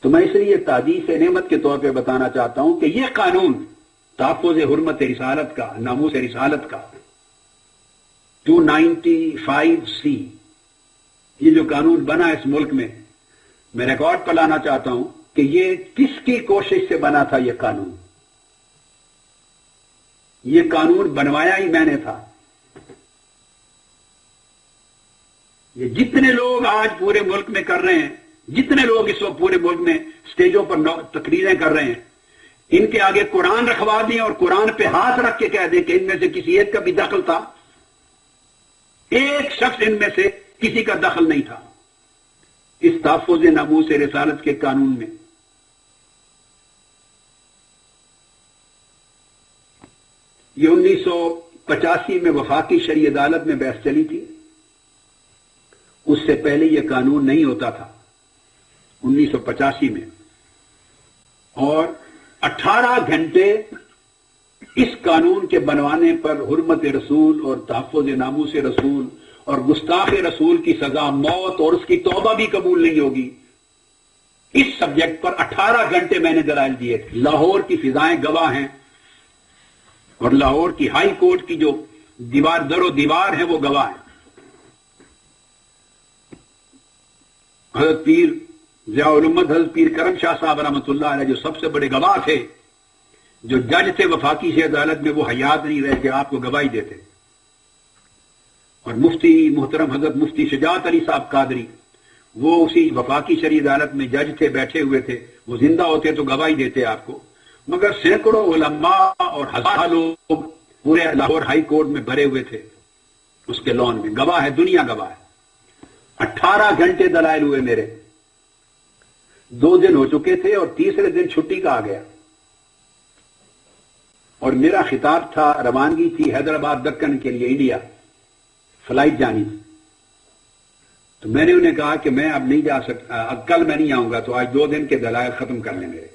تو میں اس لیے تعدیث نعمت کے طور پہ بتانا چاہتا ہوں کہ یہ قانون تحفظ حرمت رسالت کا، ناموس رسالت کا 295C، یہ جو قانون بنا اس ملک میں ریکارڈ پر لانا چاہتا ہوں کہ یہ کس کی کوشش سے بنا تھا۔ یہ قانون بنوایا ہی میں نے تھا۔ یہ جتنے لوگ آج پورے ملک میں کر رہے ہیں، جتنے لوگ اس وقت پورے ملک میں سٹیجوں پر تقریریں کر رہے ہیں، ان کے آگے قرآن رکھوا دیں اور قرآن پہ ہاتھ رکھ کے کہہ دیں کہ ان میں سے کسی ایک کا بھی دخل تھا۔ ایک شخص ان میں سے کسی کا دخل نہیں تھا اس تحفظ ناموس رسالت کے قانون میں۔ یہ 1985 میں وفاقی شرعی عدالت میں بحث چلی تھی، اس سے پہلے یہ قانون نہیں ہوتا تھا 1985 میں، اور 18 گھنٹے اس قانون کے بنوانے پر حرمت رسول اور تحفظ ناموس رسول اور گستاخ رسول کی سزا موت اور اس کی توبہ بھی قبول نہیں ہوگی۔ اس سبجیکٹ پر 18 گھنٹے میں نے دلائل دیے تھے۔ لاہور کی فضائیں گواہ ہیں اور لاہور کی ہائی کورٹ کی جو در و دیوار ہیں وہ گواہ ہیں۔ حضرت پیر ضیاء الامت حضرت پیر کرم شاہ صاحب رحمۃ اللہ علیہ جو سب سے بڑے گواہ تھے، جو جج تھے وفاقی سے عدالت میں، وہ حیات نہیں رہے کہ آپ کو گواہی دیتے۔ اور مفتی محترم حضرت مفتی شجاعت علی صاحب قادری، وہ اسی وفاقی شرعی عدالت میں جج تھے، بیٹھے ہوئے تھے، وہ زندہ ہوتے تو گواہی دیتے آپ کو، مگر سینکڑوں علماء اور ہزاروں لوگ پورے لاہور ہائی کورٹ میں بھرے ہوئے تھے اس کے لان میں۔ گواہ ہے، دنیا گواہ ہے۔ 18 گھنٹے دلائل ہوئے میرے، 2 دن ہو چکے تھے اور تیسرے دن چھٹی کا آ گیا، اور میرا خطاب تھا، روانگی تھی حیدرآباد دکن کے لیے، انڈیا فلائٹ جانی تھی۔ تو میں نے انہیں کہا کہ میں اب نہیں جا سکتا، اب کل میں نہیں آؤں گا، تو آج 2 دن کے دلائل ختم کر لیں میرے۔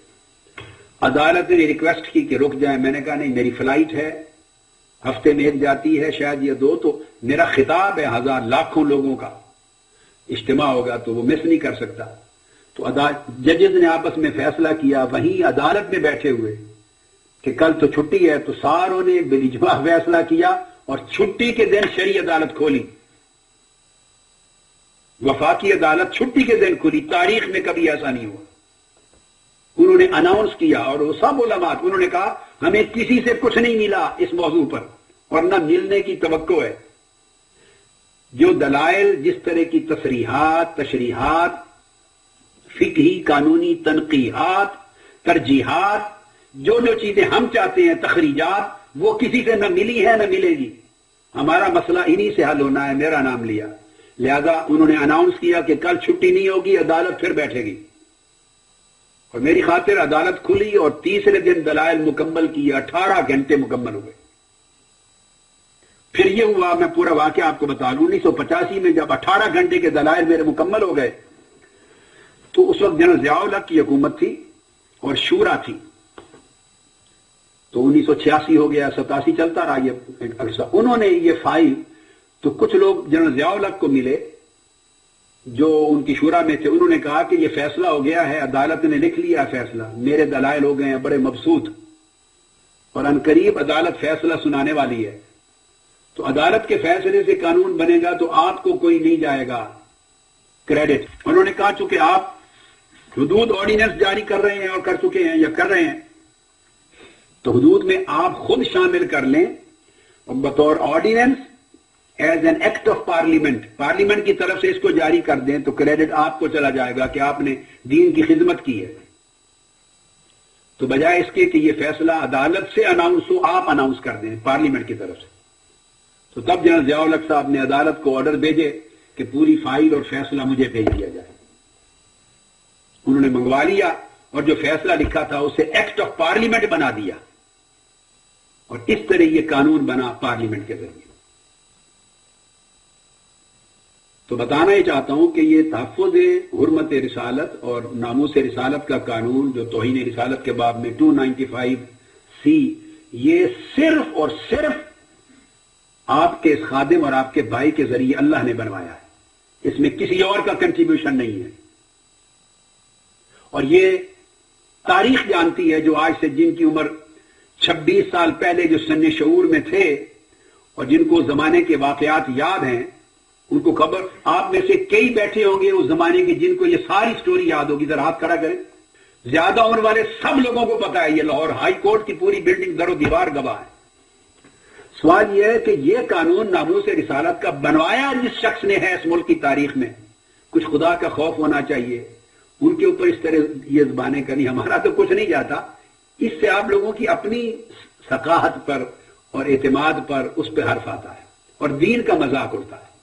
عدالت نے ریکویسٹ کی کہ رک جائیں، میں نے کہا نہیں، میری فلائٹ ہے، ہفتے میں ایک جاتی ہے، شاید یہ 2، تو میرا خطاب ہے، ہزار لاکھوں لوگوں کا اجتماع ہوگا، تو وہ مس نہیں کر سکتا۔ تو ججز نے آپس میں فیصلہ کیا وہیں عدالت میں بیٹھے ہوئے کہ کل تو چھٹی ہے، تو ساروں نے بالاجماع فیصلہ کیا اور چھٹی کے دن شرعی عدالت کھولی۔ وفاقی عدالت چھٹی کے دن کھلی، تاریخ میں کبھی ایسا نہیں ہوا۔ انہوں نے اناؤنس کیا، اور وہ سب علماء، انہوں نے کہا ہمیں کسی سے کچھ نہیں ملا اس موضوع پر، اور نہ ملنے کی توقع ہے۔ جو دلائل، جس طرح کی تصریحات، تشریحات، فقہی قانونی تنقیحات، ترجیحات، جو چیزیں ہم چاہتے ہیں، تخریجات، وہ کسی سے نہ ملی ہے نہ ملے گی۔ ہمارا مسئلہ انہی سے حل ہونا ہے، میرا نام لیا، لہذا انہوں نے اناؤنس کیا کہ کل چھٹی نہیں ہوگی، عدالت پھر بیٹھے گی، اور میری خاطر عدالت کھلی اور تیسرے دن دلائل مکمل کیے، 18 گھنٹے مکمل ہوئے۔ پھر یہ ہوا، میں پورا واقعہ آپ کو بتا دوں، 1985 میں جب 18 گھنٹے کے دلائل میرے مکمل ہو گئے، تو اس وقت جنرل ضیاء الحق کی حکومت تھی اور شورا تھی، تو 1986 ہو گیا، 87 چلتا رہا یہ عرصہ۔ انہوں نے یہ فائل، تو کچھ لوگ جنرل ضیاء الحق کو ملے جو ان کی شورا میں تھے، انہوں نے کہا کہ یہ فیصلہ ہو گیا ہے، عدالت نے لکھ لیا فیصلہ، میرے دلائل ہو گئے ہیں بڑے مبسوط، اور عنقریب عدالت فیصلہ سنانے والی ہے، تو عدالت کے فیصلے سے قانون بنے گا تو آپ کو کوئی نہیں جائے گا کریڈٹ۔ انہوں نے کہا چونکہ آپ حدود آرڈیننس جاری کر رہے ہیں اور کر چکے ہیں یا کر رہے ہیں، تو حدود میں آپ خود شامل کر لیں، اور بطور ordinance as an act of parliament کی طرف سے اس کو جاری کر دیں، تو کریڈٹ آپ کو چلا جائے گا کہ آپ نے دین کی خدمت کی ہے۔ تو بجائے اس کے کہ یہ فیصلہ عدالت سے اناؤنس ہو، آپ اناؤنس کر دیں پارلیمنٹ کی طرف سے۔ تو تب جنرل ضیاء الحق صاحب نے عدالت کو آرڈر بھیجے کہ پوری فائل اور فیصلہ مجھے بھیج دیا جائے۔ انہوں نے منگوا لیا، اور جو فیصلہ لکھا تھا اسے ایکٹ آف پارلیمنٹ بنا دیا، اور اس طرح یہ قانون بنا پارلیمنٹ کے ذریعے۔ تو بتانا ہی چاہتا ہوں کہ یہ تحفظ حرمت رسالت اور ناموس رسالت کا قانون جو توہین رسالت کے باب میں 295C، یہ صرف اور صرف آپ کے خادم اور آپ کے بھائی کے ذریعے اللہ نے بنوایا ہے، اس میں کسی اور کا کنٹریبیوشن نہیں ہے، اور یہ تاریخ جانتی ہے، جو آج سے جن کی عمر 26 سال پہلے جو سن شعور میں تھے اور جن کو زمانے کے واقعات یاد ہیں، ان کو خبر، آپ میں سے کئی بیٹھے ہوں گے اس زمانے کے جن کو یہ ساری سٹوری یاد ہوگی، ذرا ہاتھ کھڑا کریں۔ زیادہ عمر والے سب لوگوں کو پتا ہے، یہ لاہور ہائی کورٹ کی پوری بلڈنگ در و دیوار گواہ ہے۔ سوال یہ ہے کہ یہ قانون ناموس رسالت کا بنوایا جس شخص نے ہے اس ملک کی تاریخ میں، کچھ خدا کا خوف ہونا چاہیے ان کے اوپر اس طرح یہ زبانیں کرنی۔ ہمارا تو کچھ نہیں جاتا، اس سے آپ لوگوں کی اپنی ثقافت پر اور اعتماد پر اس پہ حرف آتا ہے اور دین کا مذاق اڑتا ہے۔